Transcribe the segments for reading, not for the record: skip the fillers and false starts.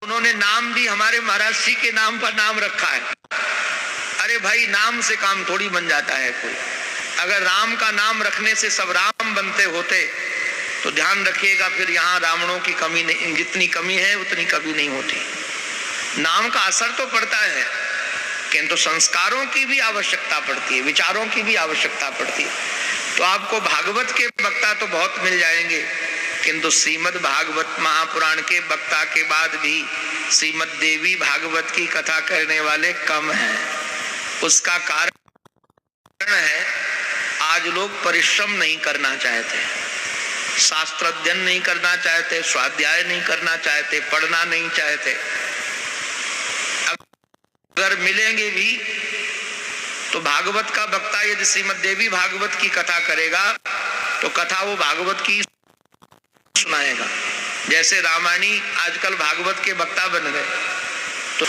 उन्होंने नाम भी हमारे महाराज जी के नाम पर नाम रखा है। अरे भाई, नाम से काम थोड़ी बन जाता है कोई। अगर राम का नाम रखने से सब राम बनते होते तो ध्यान रखिएगा, फिर यहाँ रावणों की कमी नहीं, जितनी कमी है उतनी कमी नहीं होती। नाम का असर तो पड़ता है, किंतु संस्कारों की भी आवश्यकता पड़ती है, विचारों की भी आवश्यकता पड़ती है। तो आपको भागवत के वक्ता तो बहुत मिल जाएंगे, किंतु श्रीमद् भागवत महापुराण के वक्ता के बाद भी श्रीमद् देवी भागवत की कथा करने वाले कम हैं। उसका कारण है आज लोग परिश्रम नहीं करना चाहते, शास्त्र अध्ययन नहीं करना चाहते, स्वाध्याय नहीं करना चाहते, पढ़ना नहीं चाहते। अगर मिलेंगे भी तो भागवत का वक्ता यदि श्रीमद् देवी भागवत की कथा करेगा तो कथा वो भागवत की सुनाएगा। जैसे रामायणी आजकल भागवत के वक्ता बन गए, तो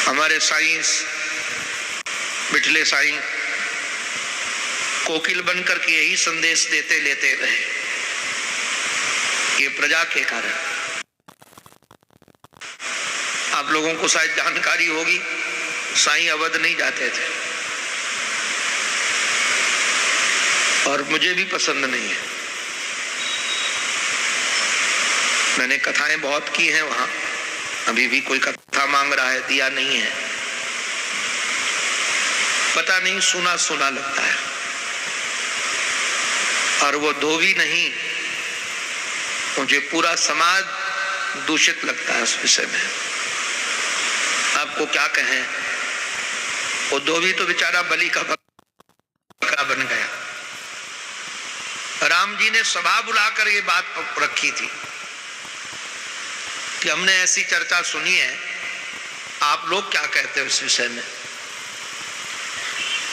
हमारे साईं बिठले साईं कोकिल बनकर के यही संदेश देते लेते रहे, ये प्रजा के कारण। आप लोगों को शायद जानकारी होगी, साईं अवध नहीं जाते थे और मुझे भी पसंद नहीं है। मैंने कथाएं बहुत की हैं वहां, अभी भी कोई कथा मांग रहा है, दिया नहीं है। पता नहीं, सुना सुना लगता है। और वो धोबी नहीं, मुझे पूरा समाज दूषित लगता है उस विषय में। आपको क्या कहें, वो धोबी तो बेचारा बलि का बकरा बन गया। राम जी ने सभा बुलाकर ये बात रखी थी कि हमने ऐसी चर्चा सुनी है, आप लोग क्या कहते हो इस विषय में।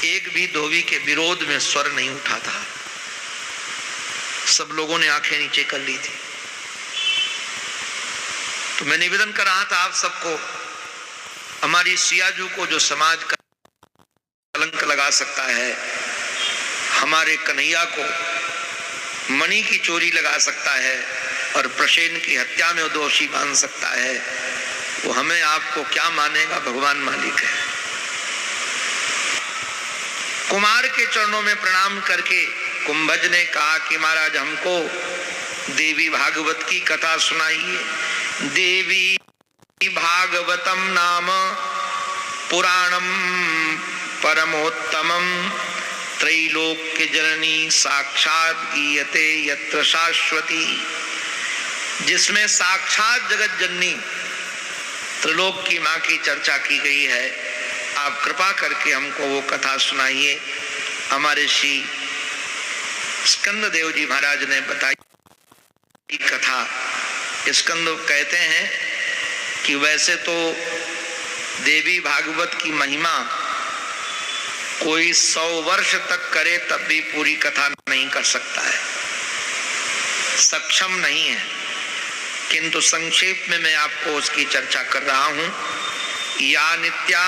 एक भी धोबी के विरोध में स्वर नहीं उठा था, सब लोगों ने आंखें नीचे कर ली थी। तो मैं निवेदन कर रहा था आप सबको, हमारी सियाजू को जो समाज का कलंक लगा सकता है, हमारे कन्हैया को मणि की चोरी लगा सकता है और प्रसेन की हत्या में दोषी मान सकता है, वो हमें आपको क्या मानेगा, भगवान मालिक है। कुमार के चरणों में प्रणाम करके कुंभज ने कहा कि महाराज हमको देवी भागवत की कथा सुनाइए। देवी भागवतम नाम पुराणम परमोत्तमम त्रैलोक्य जननी साक्षात गीयते यत्र शाश्वती, जिसमें साक्षात जगत जननी त्रिलोक की मां की चर्चा की गई है। आप कृपा करके हमको वो कथा सुनाइए। हमारे श्री स्कंद देव जी महाराज ने बताई कथा। स्कंद कहते हैं कि वैसे तो देवी भागवत की महिमा कोई 100 वर्ष तक करे तब भी पूरी कथा नहीं कर सकता है, सक्षम नहीं है, किंतु संक्षेप में मैं आपको उसकी चर्चा कर रहा हूं। या नित्या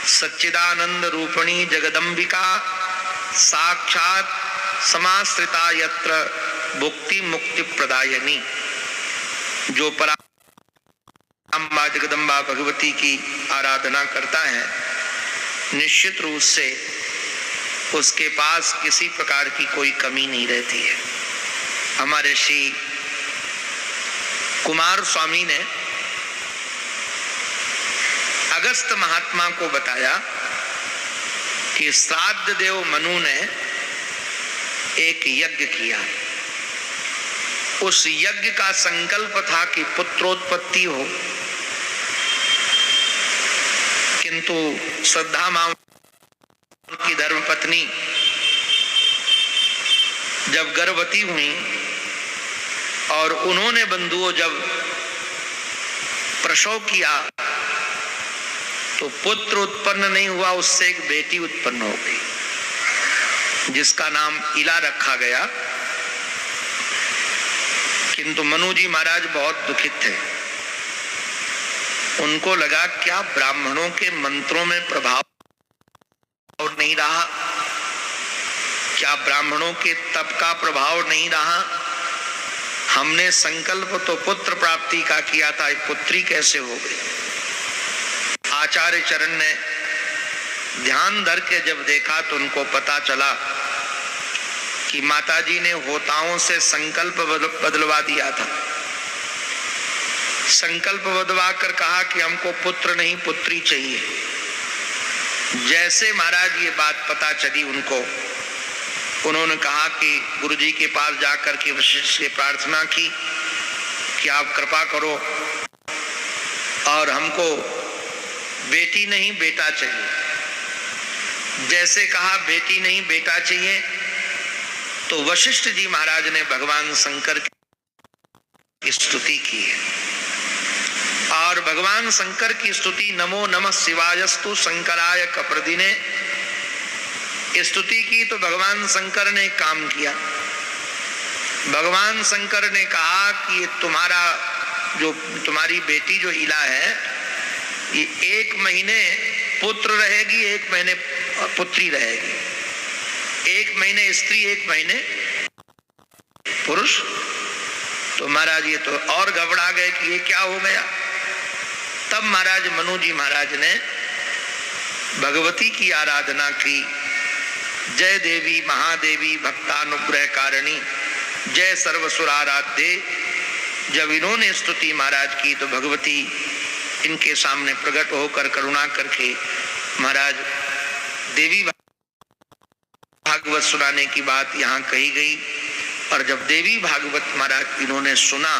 सच्चिदानंद रूपिणी जगदम्बिका साक्षात समाश्रिता यत्र भुक्ति मुक्ति प्रदायनी, जो पराम्बा जगदम्बा भगवती की आराधना करता है, निश्चित रूप से उसके पास किसी प्रकार की कोई कमी नहीं रहती है। हमारे श्री कुमार स्वामी ने अगस्त महात्मा को बताया कि श्राद्ध देव मनु ने एक यज्ञ किया। उस यज्ञ का संकल्प था कि पुत्रोत्पत्ति हो, किंतु श्रद्धा मां की धर्मपत्नी जब गर्भवती हुई और उन्होंने बंधुओं जब प्रसव किया तो पुत्र उत्पन्न नहीं हुआ, उससे एक बेटी उत्पन्न हो गई जिसका नाम इला रखा गया। किंतु मनु जी महाराज बहुत दुखित थे। उनको लगा क्या ब्राह्मणों के मंत्रों में प्रभाव नहीं रहा, क्या ब्राह्मणों के तप का प्रभाव नहीं रहा, हमने संकल्प तो पुत्र प्राप्ति का किया था, पुत्री कैसे हो गई। आचार्य चरण ने ध्यान धर के जब देखा तो उनको पता चला कि माताजी ने होताओं से संकल्प बदलवा दिया था। संकल्प बदलवा कर कहा कि हमको पुत्र नहीं पुत्री चाहिए। जैसे महाराज ये बात पता चली उनको, उन्होंने कहा कि गुरुजी के पास जाकर के वशिष्ठ से प्रार्थना की कि आप कृपा करो और हमको बेटी नहीं बेटा चाहिए। जैसे कहा बेटी नहीं बेटा चाहिए तो वशिष्ठ जी महाराज ने भगवान शंकर की स्तुति की है। और भगवान शंकर की स्तुति नमो नमः शिवायस्तु शंकराय कप्रदिने स्तुति की तो भगवान शंकर ने काम किया। भगवान शंकर ने कहा कि तुम्हारी बेटी जो इला है ये 1 महीने पुत्र रहेगी, 1 महीने पुत्री रहेगी, 1 महीने स्त्री 1 महीने पुरुष। तो महाराज ये तो और घबरा गए कि ये क्या हो गया। तब महाराज मनु जी महाराज ने भगवती की आराधना की। जय देवी महादेवी भक्तानुग्रह कारिणी जय सर्वसुराराध्य। जब इन्होंने स्तुति महाराज की तो भगवती इनके सामने प्रकट होकर करुणा करके महाराज देवी भागवत सुनाने की बात यहाँ कही गई। और जब देवी भागवत महाराज इन्होंने सुना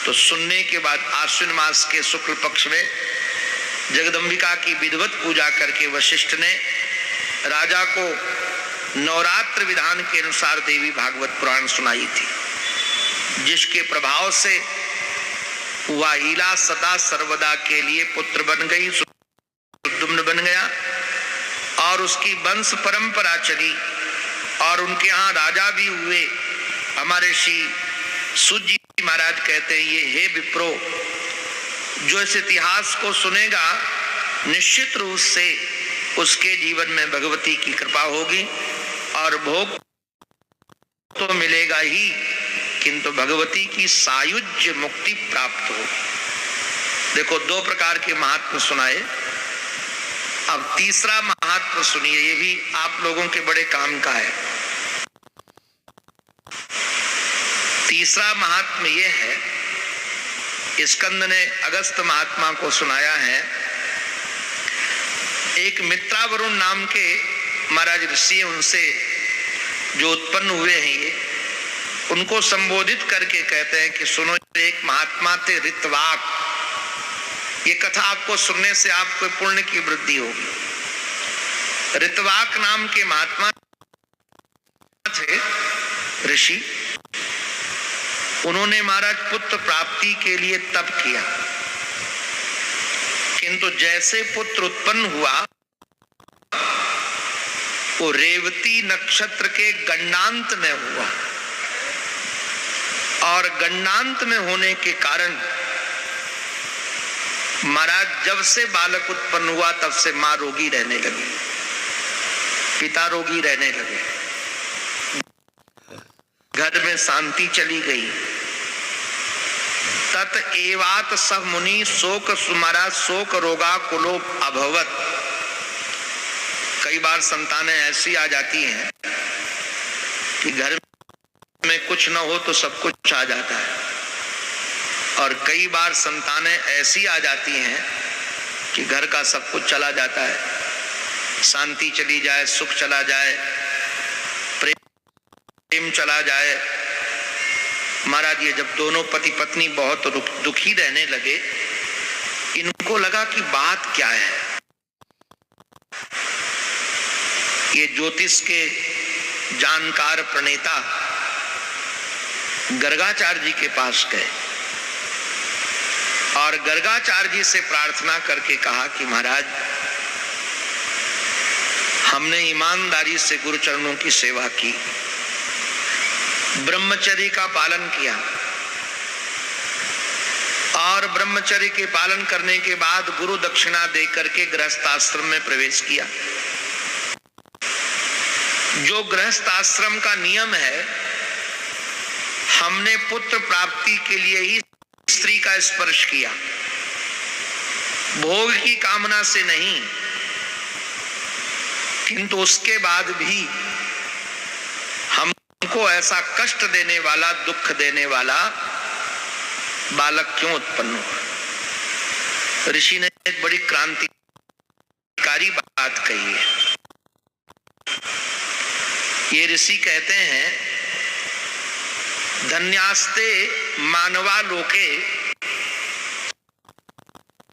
तो सुनने के बाद आश्विन मास के शुक्ल पक्ष में जगदम्बिका की विधिवत पूजा करके वशिष्ठ ने राजा को नवरात्र विधान के अनुसार देवी भागवत पुराण सुनाई थी, जिसके प्रभाव से वह इला सदा सर्वदा के लिए पुत्र बन गई, सुद्युम्न बन गया और उसकी वंश परंपरा चली और उनके यहाँ राजा भी हुए। हमारे श्री सूत जी महाराज कहते हैं ये हे विप्रो, जो इस इतिहास को सुनेगा निश्चित रूप से उसके जीवन में भगवती की कृपा होगी और भोग तो मिलेगा ही, किंतु भगवती की सायुज्य मुक्ति प्राप्त होगी। देखो 2 प्रकार के महात्मा सुनाए, अब तीसरा महात्मा सुनिए, ये भी आप लोगों के बड़े काम का है। तीसरा महात्मा ये है, स्कंद ने अगस्त महात्मा को सुनाया है। एक मित्रावरुण नाम के महाराज ऋषि, उनसे जो उत्पन्न हुए हैं ये, उनको संबोधित करके कहते हैं कि सुनो, एक महात्मा थे ऋतवाक, ये कथा आपको सुनने से आपको पुण्य की वृद्धि होगी। ऋतवाक नाम के महात्मा थे ऋषि, उन्होंने महाराज पुत्र प्राप्ति के लिए तप किया, किंतु जैसे पुत्र उत्पन्न हुआ वो रेवती नक्षत्र के गंडांत में हुआ और गंडांत में होने के कारण महाराज जब से बालक उत्पन्न हुआ तब से मां रोगी रहने लगी, पिता रोगी रहने लगे, घर में शांति चली गई। तत एवात सब मुनि शोक सुमरा शोक रोगा कुलो अभवत। कई बार संतानें ऐसी आ जाती हैं कि घर में कुछ न हो तो सब कुछ आ जाता है, और कई बार संतानें ऐसी आ जाती हैं कि घर का सब कुछ चला जाता है, शांति चली जाए, सुख चला जाए, प्रेम चला जाए। महाराज ये जब दोनों पति पत्नी बहुत दुखी रहने लगे, इनको लगा कि बात क्या है। ये ज्योतिष के जानकार प्रणेता गर्गाचार्य जी के पास गए और गर्गाचार्य जी से प्रार्थना करके कहा कि महाराज हमने ईमानदारी से गुरु चरणों की सेवा की, ब्रह्मचर्य का पालन किया और ब्रह्मचर्य के पालन करने के बाद गुरु दक्षिणा देकर के गृहस्थ आश्रम में प्रवेश किया। जो गृहस्थ आश्रम का नियम है, हमने पुत्र प्राप्ति के लिए ही स्त्री का स्पर्श किया, भोग की कामना से नहीं, किंतु उसके बाद भी हमको ऐसा कष्ट देने वाला, दुख देने वाला बालक क्यों उत्पन्न हुआ। ऋषि ने एक बड़ी क्रांतिकारी बात कही है। ये ऋषि कहते हैं, धन्यास्ते मानवा लोके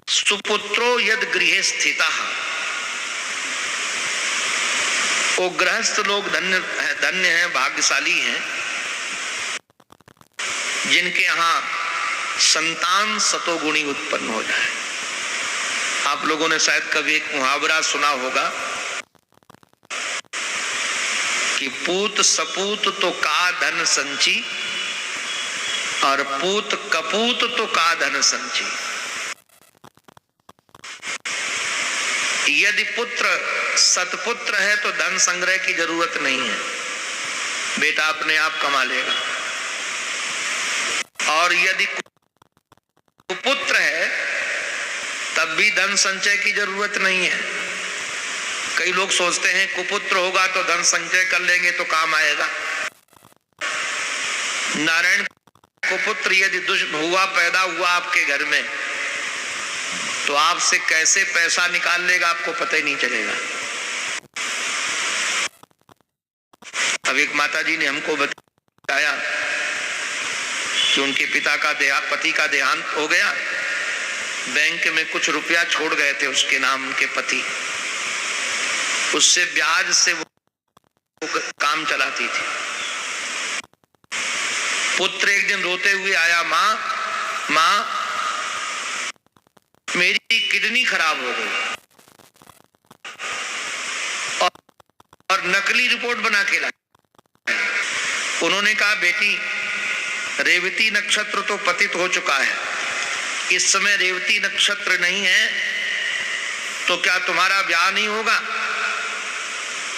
सुपुत्रो यद गृहे स्थितः। वो गृहस्थ लोग धन्य हैं, भाग्यशाली हैं, जिनके यहां संतान सतोगुणी उत्पन्न हो जाए। आप लोगों ने शायद कभी एक मुहावरा सुना होगा कि पूत सपूत तो का धन संची और पूत कपूत तो का धन संची। यदि पुत्र सतपुत्र है तो धन संग्रह की जरूरत नहीं है, बेटा अपने आप कमा लेगा। और यदि कुपुत्र है तब भी धन संचय की जरूरत नहीं है। कई लोग सोचते हैं कुपुत्र होगा तो धन संचय कर लेंगे तो काम आएगा। नारायण कुपुत्र यदि हुआ, पैदा हुआ आपके घर में, तो आपसे कैसे पैसा निकाल लेगा आपको पता ही नहीं चलेगा। अब एक माताजी ने हमको बताया कि उनके पति का देहांत हो गया, बैंक में कुछ रुपया छोड़ गए थे उसके नाम, उनके पति, उससे ब्याज से वो काम चलाती थी। पुत्र एक दिन रोते हुए आया, माँ मेरी किडनी खराब हो गई, और नकली रिपोर्ट बना के लाई। उन्होंने कहा, बेटी रेवती नक्षत्र तो पतित हो चुका है, इस समय रेवती नक्षत्र नहीं है, तो क्या तुम्हारा ब्याह नहीं होगा?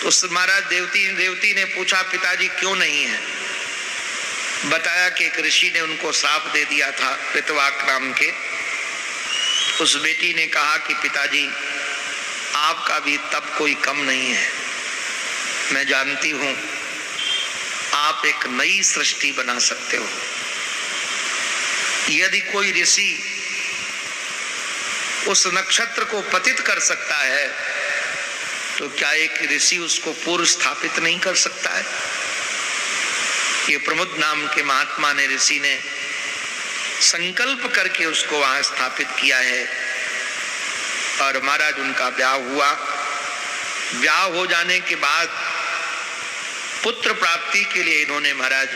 तो महाराज देवती ने पूछा, पिताजी क्यों नहीं है? बताया कि एक ऋषि ने उनको श्राप दे दिया था, कृतवाक नाम के। उस बेटी ने कहा कि पिताजी आपका भी तब कोई कम नहीं है, मैं जानती हूं आप एक नई सृष्टि बना सकते हो। यदि कोई ऋषि उस नक्षत्र को पतित कर सकता है तो क्या एक ऋषि उसको पूर्व स्थापित नहीं कर सकता है? ये प्रमुद नाम के महात्मा ने, ऋषि ने संकल्प करके उसको वहां स्थापित किया है। और महाराज उनका ब्याह हुआ। ब्याह हो जाने के बाद पुत्र प्राप्ति के लिए इन्होंने महाराज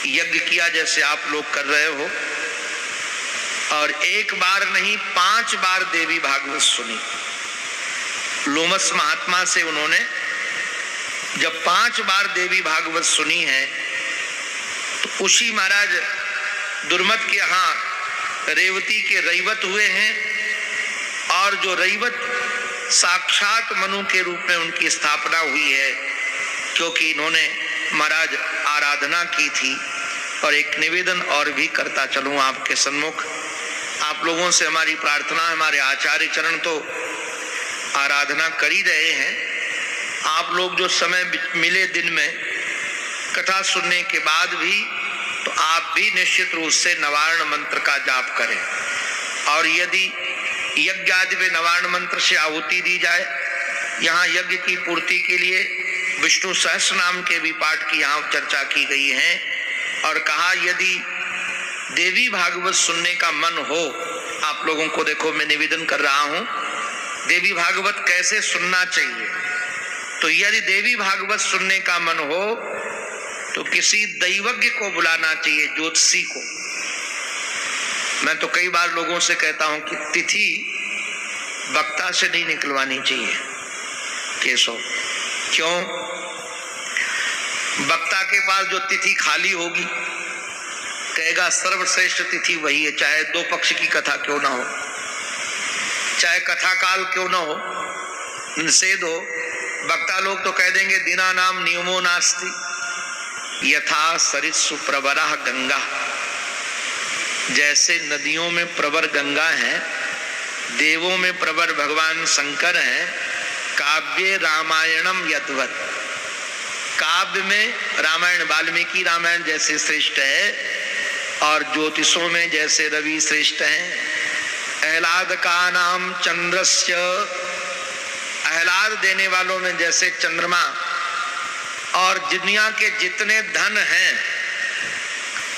यज्ञ किया, जैसे आप लोग कर रहे हो। और एक बार नहीं 5 बार देवी भागवत सुनी। लोमस महात्मा से उन्होंने जब 5 बार देवी भागवत सुनी है, तो उसी महाराज दुर्मत के यहाँ रेवती के रैवत हुए हैं, और जो रैवत साक्षात मनु के रूप में उनकी स्थापना हुई है, क्योंकि इन्होंने महाराज आराधना की थी। और एक निवेदन और भी करता चलूं आपके सम्मुख। आप लोगों से हमारी प्रार्थना, हमारे आचार्य चरण तो आराधना कर ही रहे हैं। आप लोग जो समय मिले दिन में कथा सुनने के बाद भी, तो आप भी निश्चित रूप से नवारण मंत्र का जाप करें। और यदि यज्ञ आदि में नवारण मंत्र से आहुति दी जाए, यहाँ यज्ञ की पूर्ति के लिए विष्णु सहस्त्र नाम के भी पाठ की यहाँ चर्चा की गई है। और कहा यदि देवी भागवत सुनने का मन हो, आप लोगों को देखो मैं निवेदन कर रहा हूँ, देवी भागवत कैसे सुनना चाहिए। तो यदि देवी भागवत सुनने का मन हो तो किसी दैवज्ञ को बुलाना चाहिए, ज्योतिषी को। मैं तो कई बार लोगों से कहता हूं कि तिथि वक्ता से नहीं निकलवानी चाहिए। केशव, क्यों? वक्ता के पास जो तिथि खाली होगी, कहेगा सर्वश्रेष्ठ तिथि वही है, चाहे 2 पक्ष की कथा क्यों ना हो, चाहे कथा काल क्यों ना हो, निषेध हो। वक्ता लोग तो कह देंगे दीना नाम नियमो नास्ति, यथा सरित्सु प्रवरः गंगा, जैसे नदियों में प्रवर गंगा है, देवों में प्रवर भगवान शंकर हैं, काव्ये रामायणम यद्वत्, काव्य में रामायण वाल्मीकि रामायण जैसे श्रेष्ठ है, और ज्योतिषों में जैसे रवि श्रेष्ठ हैं। आह्लाद का नाम चंद्रस्य, आह्लाद देने वालों में जैसे चंद्रमा, और दुनिया के जितने धन हैं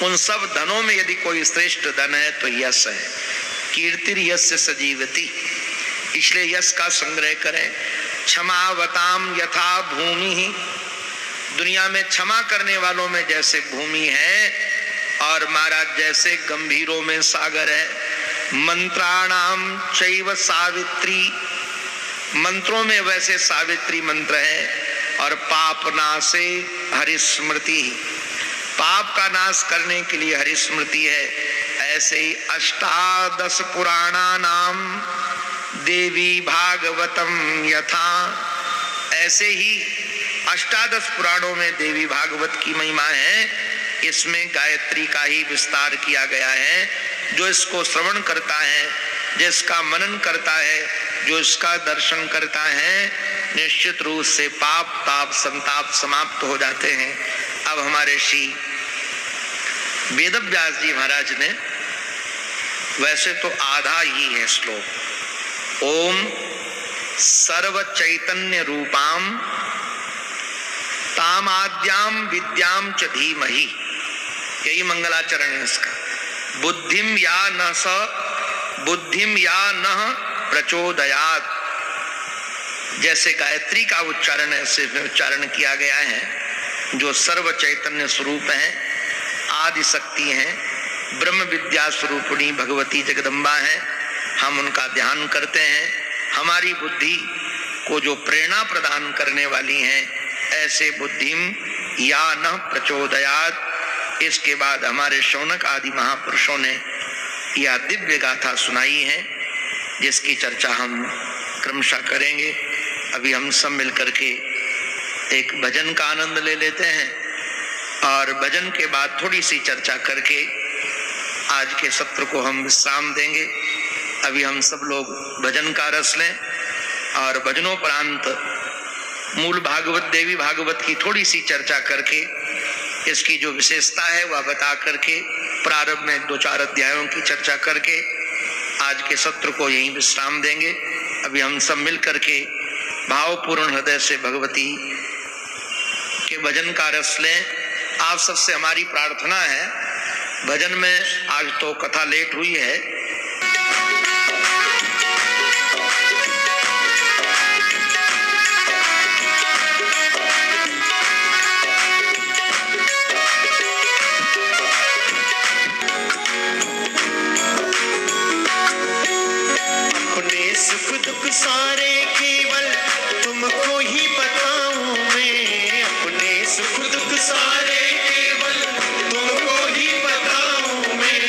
उन सब धनों में यदि कोई श्रेष्ठ धन है तो यश है। कीर्तिर यस्य सजीवति, इसलिए यश का संग्रह करें। क्षमावताम यथा भूमि, दुनिया में क्षमा करने वालों में जैसे भूमि है, और महाराज जैसे गंभीरों में सागर है। मंत्राणाम चैव सावित्री, मंत्रों में वैसे सावित्री मंत्र है। और पाप नाशे हरिस्मृति, पाप का नाश करने के लिए हरिस्मृति है। ऐसे ही अष्टादश पुराणा नाम देवी भागवतम यथा, ऐसे ही अष्टादश पुराणों में देवी भागवत की महिमा है। इसमें गायत्री का ही विस्तार किया गया है। जो इसको श्रवण करता है, जिसका मनन करता है, जो इसका दर्शन करता है, निश्चित रूप से पाप ताप संताप समाप्त हो जाते हैं। अब हमारे श्री वेदव्यास जी महाराज ने, वैसे तो आधा ही है श्लोक, ओम सर्व चैतन्य रूपाम तामाद्याम विद्याम च धीमहि, यही मंगलाचरण है इसका। बुद्धिम या न प्रचोदयात्, जैसे गायत्री का उच्चारण ऐसे उच्चारण किया गया है। जो सर्व चैतन्य स्वरूप है, आदि शक्ति हैं, ब्रह्म विद्या स्वरूपिणी भगवती जगदम्बा हैं, हम उनका ध्यान करते हैं। हमारी बुद्धि को जो प्रेरणा प्रदान करने वाली हैं, ऐसे बुद्धिम या न प्रचोदयात्। इसके बाद हमारे शौनक आदि महापुरुषों ने यह दिव्य गाथा सुनाई है, जिसकी चर्चा हम क्रमशः करेंगे। अभी हम सब मिलकर के एक भजन का आनंद ले लेते हैं, और भजन के बाद थोड़ी सी चर्चा करके आज के सत्र को हम विश्राम देंगे। अभी हम सब लोग भजन का रस लें, और भजनोपरांत मूल भागवत देवी भागवत की थोड़ी सी चर्चा करके, इसकी जो विशेषता है वह बता करके, प्रारंभ में 2-4 अध्यायों की चर्चा करके आज के सत्र को यहीं विश्राम देंगे। अभी हम सब मिल करके भावपूर्ण हृदय से भगवती के भजन का रस लें। आप सबसे हमारी प्रार्थना है, भजन में आज तो कथा लेट हुई है, सुख दुख सारे केवल तुमको ही बताऊं मैं, अपने सुख दुख सारे केवल तुमको ही बताऊं मैं।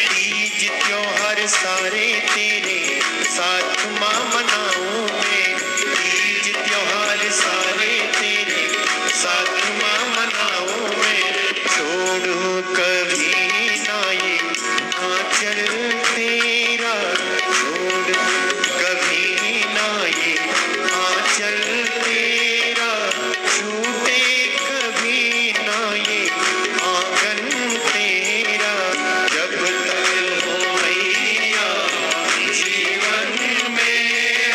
तीज त्योहार सारे तेरे साथ मां मनाऊं मैं, तीज त्योहार सारे तेरे साथ मां मनाऊं मैं। छोड़ू कभी ना ये आंचल तेरा, छोड़ कभी ना ये आंचल तेरा, छूटे कभी ना ये आंगन तेरा। जब तक हो मैया जीवन में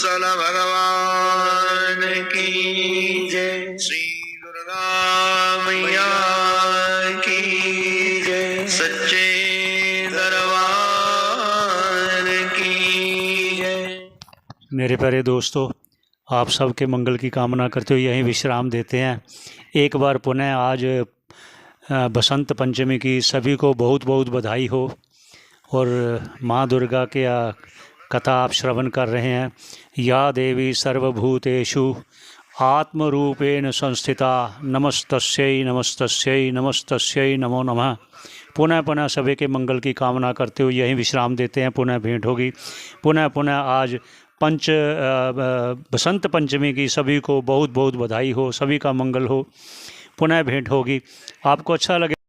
वत्सल भगवान की जय। श्री दुर्गा मैया की जय। सच्चे दरबार की जय। मेरे प्यारे दोस्तों, आप सबके मंगल की कामना करते हुए यहीं विश्राम देते हैं। एक बार पुनः आज बसंत पंचमी की सभी को बहुत बहुत बधाई हो। और माँ दुर्गा के कथा आप श्रवण कर रहे हैं। या देवी सर्वभूतेषु आत्मरूपेण संस्थिता नमस्तस्यै नमस्तस्यै नमस्तस्यै नमो नमः। पुनः पुनः सभी के मंगल की कामना करते हुए यहीं विश्राम देते हैं। पुनः भेंट होगी। पुनः आज बसंत पंचमी की सभी को बहुत बहुत बधाई हो। सभी का मंगल हो। पुनः भेंट होगी। आपको अच्छा लगे